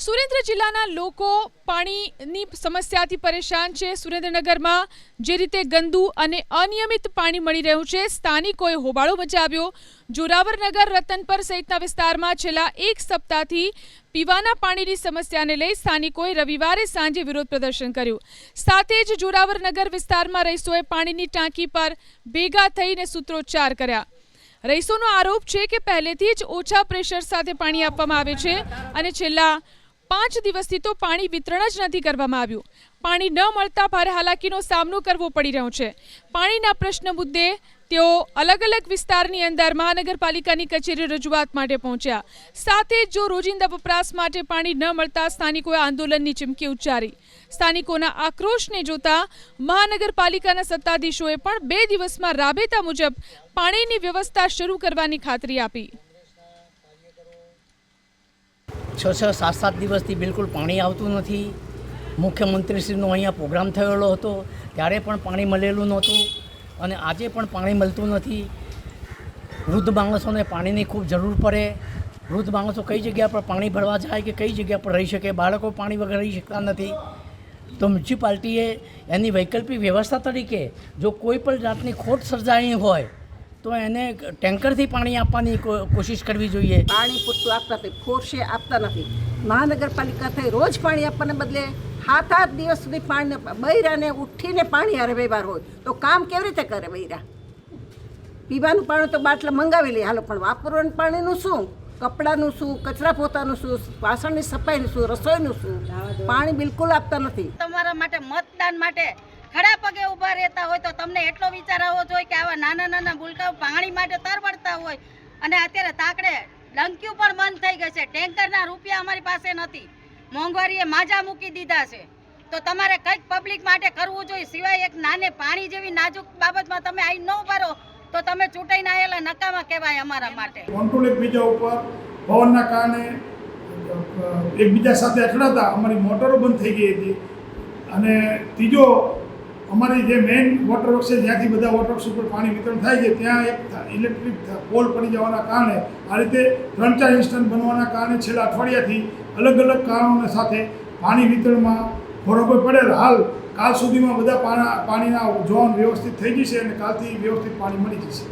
સુરેન્દ્ર જિલ્લાના લોકો પાણીની સમસ્યાથી પરેશાન છે। સુરેન્દ્રનગરમાં જે રીતે ગંદુ અને અનિયમિત પાણી મળી રહ્યું છે, સ્થાનિકોએ હોબાળો મચાવ્યો। જોરાવરનગર, રતનપર સહિતના વિસ્તારમાં છેલ્લા એક સપ્તાહથી પીવાના પાણીની સમસ્યાને લઈ સ્થાનિકોએ રવિવારે સાંજે વિરોધ પ્રદર્શન કર્યું। સાથે જ જોરાવરનગર વિસ્તારમાં રહીશોએ પાણીની ટાંકી પર ભેગા થઈને સૂત્રોચ્ચાર કર્યા। રહીશોનો આરોપ છે કે પહેલેથી જ ઓછા પ્રેશર સાથે પાણી આપવામાં આવે છે અને છેલ્લા 5 દિવસથી તો પાણી વિતરણ જ નથી કરવામાં આવ્યું। પાણી ન મળતા ભારે હાલાકીનો સામનો કરવો પડી રહ્યો છે। પાણીના પ્રશ્ન મુદ્દે તેઓ અલગ અલગ વિસ્તારની અંદર મહાનગરપાલિકાની કચેરી રજૂઆત માટે પહોંચ્યા। સાથે જો રોજિંદા વપરાશ માટે પાણી ન મળતા સ્થાનિકોએ આંદોલનની ચીમકી ઉચ્ચારી। સ્થાનિકોના આક્રોશને જોતા મહાનગરપાલિકાના સત્તાધીશોએ પણ 2 દિવસમાં રાબેતા મુજબ પાણીની વ્યવસ્થા શરૂ કરવાની ખાતરી આપી। 6-7 દિવસથી બિલકુલ પાણી આવતું નથી। મુખ્યમંત્રીશ્રીનો અહીંયા પ્રોગ્રામ થયેલો હતો ત્યારે પણ પાણી મળેલું નહોતું અને આજે પણ પાણી મળતું નથી। વૃદ્ધ માણસોને પાણીની ખૂબ જરૂર પડે। વૃદ્ધ માણસો કઈ જગ્યા પર પાણી ભરવા જાય કે કઈ જગ્યા પર રહી શકે, બાળકો પાણી વગર રહી શકતા નથી। તો મ્યુનિસિપાલિટીએ એની વૈકલ્પિક વ્યવસ્થા તરીકે જો કોઈ પણ જાતની ખોટ સર્જાઈ હોય તો એને ટેન્કરથી પાણી આપવાની કોશિશ કરવી જોઈએ। પાણી પૂરતું આપતા નથી, ફોર્સે આપતા નથી। મહાનગરપાલિકા થઈ રોજ પાણી આપવાને બદલે 7-8 દિવસ સુધી પાણી બૈરાને ઉઠીને પાણી રવિવાર હોય તો કામ કેવી રીતે કરે બૈરા? પીવાનું પાણી તો બાટલા મંગાવી લે હાલો, પણ વાપરવાનું પાણીનું શું? કપડાનું શું? કચરા પોતાનું શું? વાસણની સફાઈનું શું? રસોઈનું શું? પાણી બિલકુલ આપતા નથી। તમારા માટે મતદાન માટે ખડા પગે ઊભા રહેતા હોય તો તમને એટલો વિચાર આવવો જોઈએ કે આવા નાના નાના ભૂલકાઓ પાણી માટે તરવડતા હોય અને અત્યારે તાકડે ડંક્યું પણ બંધ થઈ ગઈ છે। ટેન્કરના રૂપિયા અમારી પાસે નથી, મોંઘવારીએ માજા મૂકી દીધા છે। તો તમારે કંઈક પબ્લિક માટે કરવું જોઈએ, સિવાય એક નાને પાણી જેવી નાજુક બાબતમાં તમે આઈ ન ભરો તો તમે ચૂંટાઈને આવેલા નકામા કહેવાય અમારા માટે। કંટ્રોલ એકબીજા ઉપર પવનના કારણે એકબીજા સાથે અથડાતા અમારી મોટરો બંધ થઈ ગઈ હતી અને ત્રીજો અમારી જે મેઇન વોટરવર્ક્સ છે જ્યાંથી બધા વોટરવર્ક્સ ઉપર પાણી વિતરણ થાય છે ત્યાં એક ઇલેક્ટ્રિક પોલ પડી જવાના કારણે આ રીતે 3-4 ઇન્સ્ટન્ટ બનવાના કારણે છેલ્લા અઠવાડિયાથી અલગ અલગ કારણોને સાથે પાણી વિતરણમાં ખોરબો પડેલ। હાલ કાલ સુધીમાં બધા પાણીના જોવાનું વ્યવસ્થિત થઈ જશે અને કાલથી વ્યવસ્થિત પાણી મળી જશે।